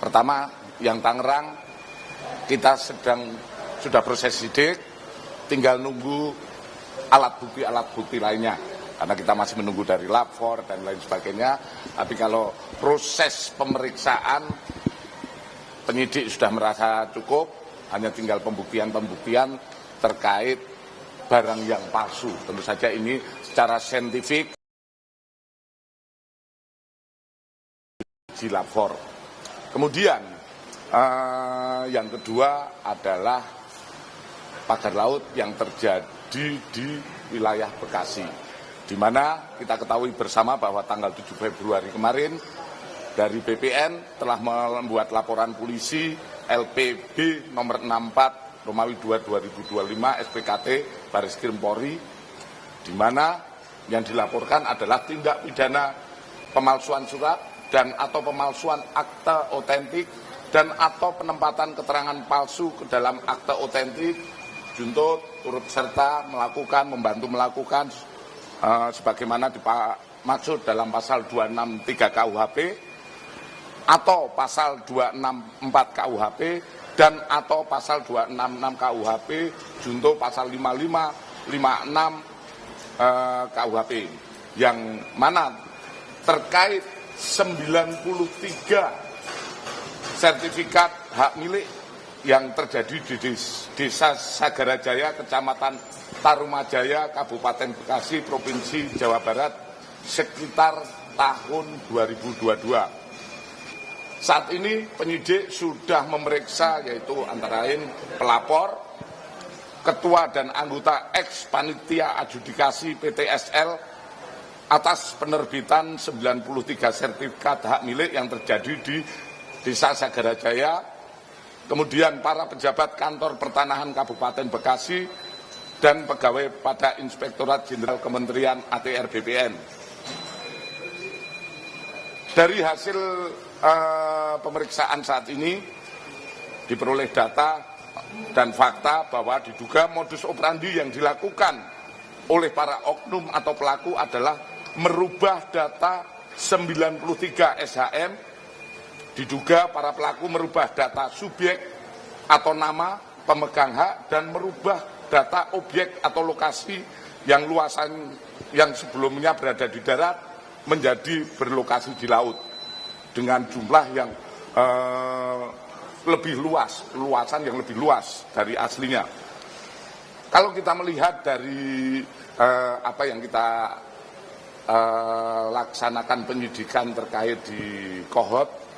Pertama, yang Tangerang kita sudah proses sidik, tinggal nunggu alat bukti lainnya. Karena kita masih menunggu dari lapor dan lain sebagainya. Tapi kalau proses pemeriksaan penyidik sudah merasa cukup, hanya tinggal pembuktian terkait barang yang palsu. Tentu saja ini secara saintifik di lapor. Kemudian yang kedua adalah pagar laut yang terjadi di wilayah Bekasi, di mana kita ketahui bersama bahwa tanggal 7 Februari kemarin dari BPN telah membuat laporan polisi LPB nomor 64 Romawi 2 2025 SPKT Baris Krim Polri, di mana yang dilaporkan adalah tindak pidana pemalsuan surat dan atau pemalsuan akta otentik dan atau penempatan keterangan palsu ke dalam akta otentik, junto turut serta membantu melakukan sebagaimana dimaksud dalam pasal 263 KUHP atau pasal 264 KUHP dan atau pasal 266 KUHP junto pasal 55, 56 KUHP, yang mana terkait 93 sertifikat hak milik yang terjadi di Desa Sagarajaya, Kecamatan Tarumajaya, Kabupaten Bekasi, Provinsi Jawa Barat sekitar tahun 2022. Saat ini penyidik sudah memeriksa yaitu antara lain pelapor, ketua dan anggota ex-panitia adjudikasi PTSL atas penerbitan 93 sertifikat hak milik yang terjadi di Desa Sagarajaya, kemudian para pejabat kantor pertanahan Kabupaten Bekasi dan pegawai pada Inspektorat Jenderal Kementerian ATR BPN. Dari hasil pemeriksaan saat ini diperoleh data dan fakta bahwa diduga modus operandi yang dilakukan oleh para oknum atau pelaku adalah merubah data 93 SHM. Diduga para pelaku merubah data subjek atau nama pemegang hak dan merubah data objek atau lokasi yang luasan yang sebelumnya berada di darat menjadi berlokasi di laut dengan jumlah yang lebih luas, luasan yang lebih luas dari aslinya. Kalau kita melihat dari apa yang kita laksanakan penyidikan terkait di Kohot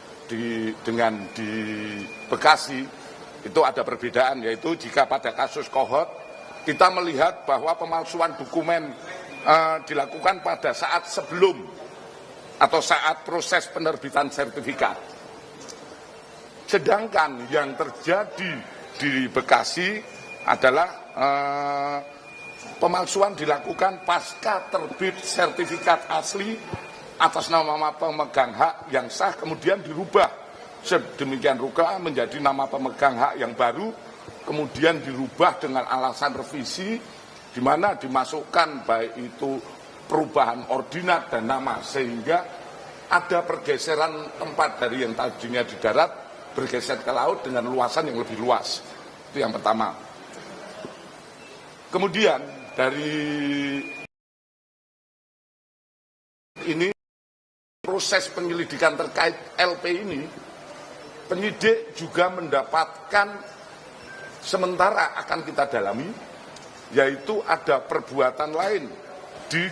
dengan di Bekasi, itu ada perbedaan, yaitu jika pada kasus Kohot kita melihat bahwa pemalsuan dokumen dilakukan pada saat sebelum atau saat proses penerbitan sertifikat. Sedangkan yang terjadi di Bekasi adalah pemalsuan dilakukan pasca terbit sertifikat asli atas nama pemegang hak yang sah, kemudian dirubah sedemikian rupa menjadi nama pemegang hak yang baru, kemudian dirubah dengan alasan revisi, di mana dimasukkan baik itu perubahan ordinat dan nama, sehingga ada pergeseran tempat dari yang tadinya di darat bergeser ke laut dengan luasan yang lebih luas. Itu yang pertama. Kemudian dari ini proses penyelidikan terkait LP ini, penyidik juga mendapatkan sementara akan kita dalami, yaitu ada perbuatan lain di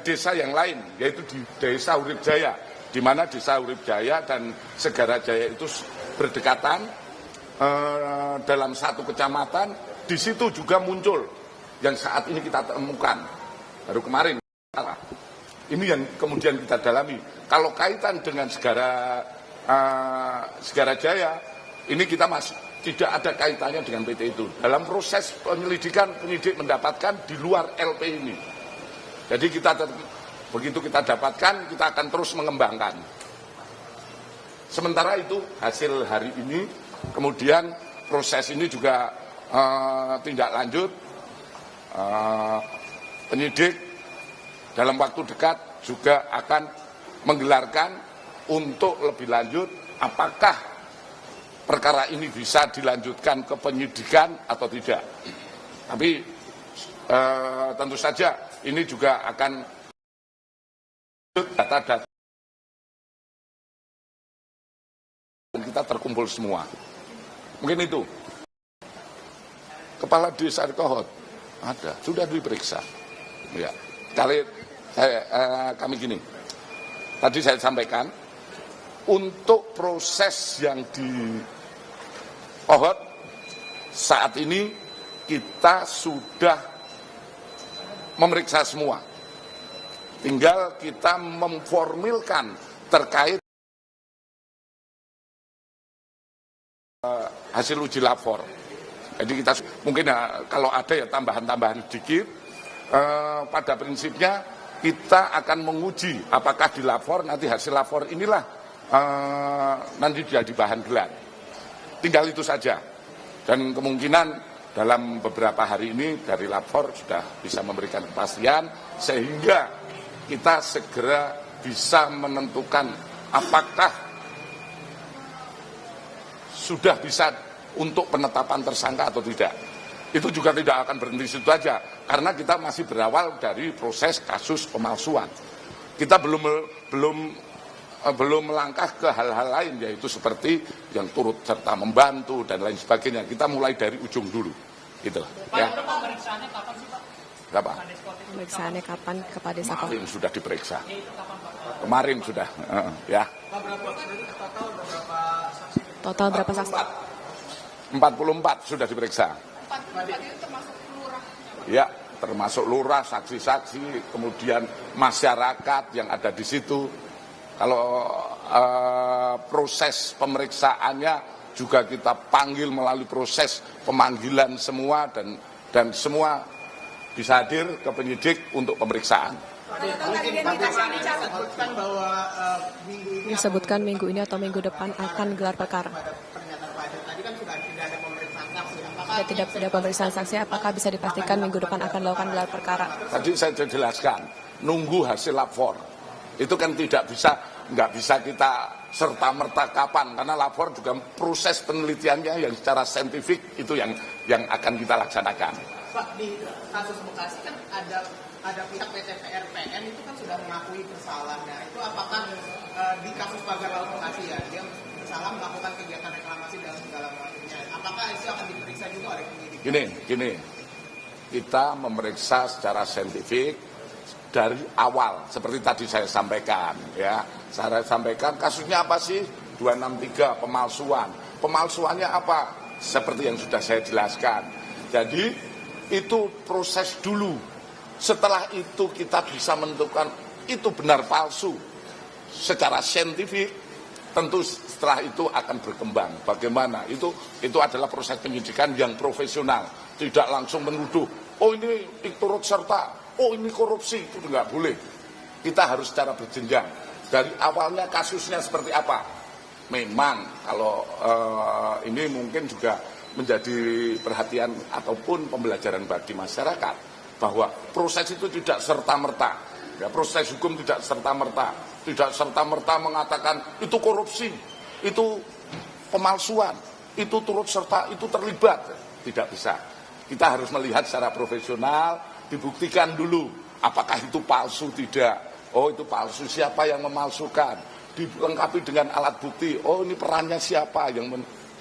desa yang lain, yaitu di Desa Urip Jaya, di mana Desa Urip Jaya dan Sagarajaya itu berdekatan dalam satu kecamatan. Di situ juga muncul yang saat ini kita temukan baru kemarin. Ini yang kemudian kita dalami. Kalau kaitan dengan Sagarajaya, ini kita masih tidak ada kaitannya dengan PT itu. Dalam proses penyelidikan, penyidik mendapatkan di luar LP ini. Jadi begitu kita dapatkan, kita akan terus mengembangkan. Sementara itu hasil hari ini, kemudian proses ini juga tindak lanjut, penyidik dalam waktu dekat juga akan menggelarkan untuk lebih lanjut apakah perkara ini bisa dilanjutkan ke penyidikan atau tidak. Tapi tentu saja ini juga akan data-data kita terkumpul semua. Mungkin itu. Kepala Desa di Kohot ada, sudah diperiksa. Ya, kami gini. Tadi saya sampaikan untuk proses yang di Kohot saat ini kita sudah memeriksa semua. Tinggal kita memformilkan terkait hasil uji lapor. Jadi kita mungkin kalau ada ya tambahan-tambahan sedikit. Pada prinsipnya kita akan menguji apakah di lapor nanti hasil lapor inilah nanti jadi bahan gelar. Tinggal itu saja. Dan kemungkinan dalam beberapa hari ini dari lapor sudah bisa memberikan kepastian sehingga kita segera bisa menentukan apakah sudah bisa untuk penetapan tersangka atau tidak. Itu juga tidak akan berhenti situ aja, karena kita masih berawal dari proses kasus pemalsuan. Kita belum melangkah ke hal-hal lain, yaitu seperti yang turut serta membantu dan lain sebagainya. Kita mulai dari ujung dulu, gitu. Ya. Pemeriksaannya kapan sih, Pak? Berapa? Pemeriksaannya kapan kepada Desa Kohot? Kemarin sudah diperiksa. Kemarin sudah, ya. Total berapa saksi? 44 sudah diperiksa. 44 itu termasuk lurah? Ya, termasuk lurah, saksi-saksi, kemudian masyarakat yang ada di situ. Kalau proses pemeriksaannya juga kita panggil melalui proses pemanggilan semua dan semua bisa hadir ke penyidik untuk pemeriksaan. Disebutkan minggu ini atau minggu depan akan gelar perkara. Tidak ada pemeriksaan saksi, apakah bisa dipastikan minggu depan akan dilakukan gelar perkara? Tadi saya sudah jelaskan, nunggu hasil lapor. Itu kan nggak bisa kita serta-merta kapan, karena lapor juga proses penelitiannya yang secara saintifik itu yang akan kita laksanakan. Pak, di kasus Bekasi kan ada pihak PT PRPN itu kan sudah mengakui bersalahnya. Itu apakah di kasus Pagar Laut Bekasi ya, dia bersalah melakukan kegiatan reklamasi dan segala macamnya. Apakah itu akan diperiksa juga oleh penyidik? Gini, kita memeriksa secara saintifik dari awal, seperti tadi saya sampaikan, ya. Saya sampaikan kasusnya apa sih? 263 pemalsuan. Pemalsuannya apa? Seperti yang sudah saya jelaskan. Jadi itu proses dulu. Setelah itu kita bisa menentukan itu benar palsu secara saintifik. Tentu setelah itu akan berkembang. Bagaimana? Itu adalah proses penyidikan yang profesional. Tidak langsung menuduh, oh ini turut serta, oh ini korupsi. Itu nggak boleh. Kita harus secara berjenjang. Dari awalnya kasusnya seperti apa? Memang kalau ini mungkin juga menjadi perhatian ataupun pembelajaran bagi masyarakat. Bahwa proses itu tidak serta-merta. Ya, proses hukum tidak serta-merta. Tidak serta-merta mengatakan itu korupsi, itu pemalsuan, itu turut serta, itu terlibat. Tidak bisa. Kita harus melihat secara profesional, dibuktikan dulu apakah itu palsu tidak. Oh itu palsu, siapa yang memalsukan? Dilengkapi dengan alat bukti. Oh ini perannya siapa yang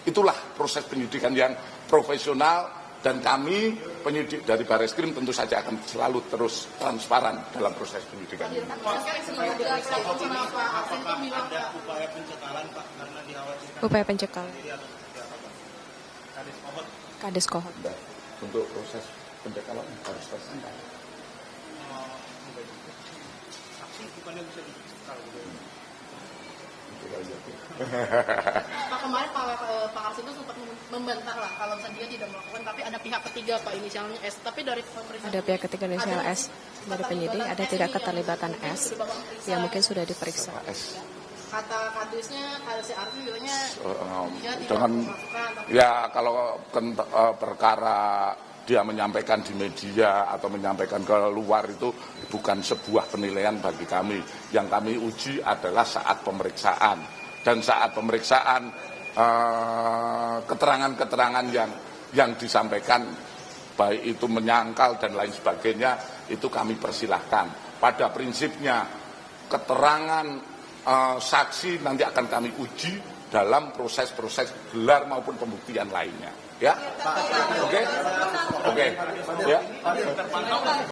itulah proses penyidikan yang profesional. Dan kami penyidik dari Bareskrim tentu saja akan selalu terus transparan dalam proses penyidikan ini. Upaya pencekalan. Kades Kohot. Untuk proses pencekalan harus tersangka. Pak, kemarin Pak Arsin itu sempat membantah lah kalau misalnya dia tidak melakukan, tapi ada pihak ketiga Pak, inisialnya S. Tapi dari pemeriksaan Ada pihak ketiga inisial S dari penyidik, ada tidak keterlibatan S yang mungkin sudah diperiksa. kata kadisnya, kalau si Arsin bilangnya dia tidak dengan melakukan. ya kalau perkara dia menyampaikan di media atau menyampaikan ke luar itu bukan sebuah penilaian bagi kami. Yang kami uji adalah saat pemeriksaan. Dan saat pemeriksaan keterangan-keterangan yang disampaikan, baik itu menyangkal dan lain sebagainya, itu kami persilahkan. Pada prinsipnya keterangan saksi nanti akan kami uji dalam proses-proses gelar maupun pembuktian lainnya. Ya, oke, ya.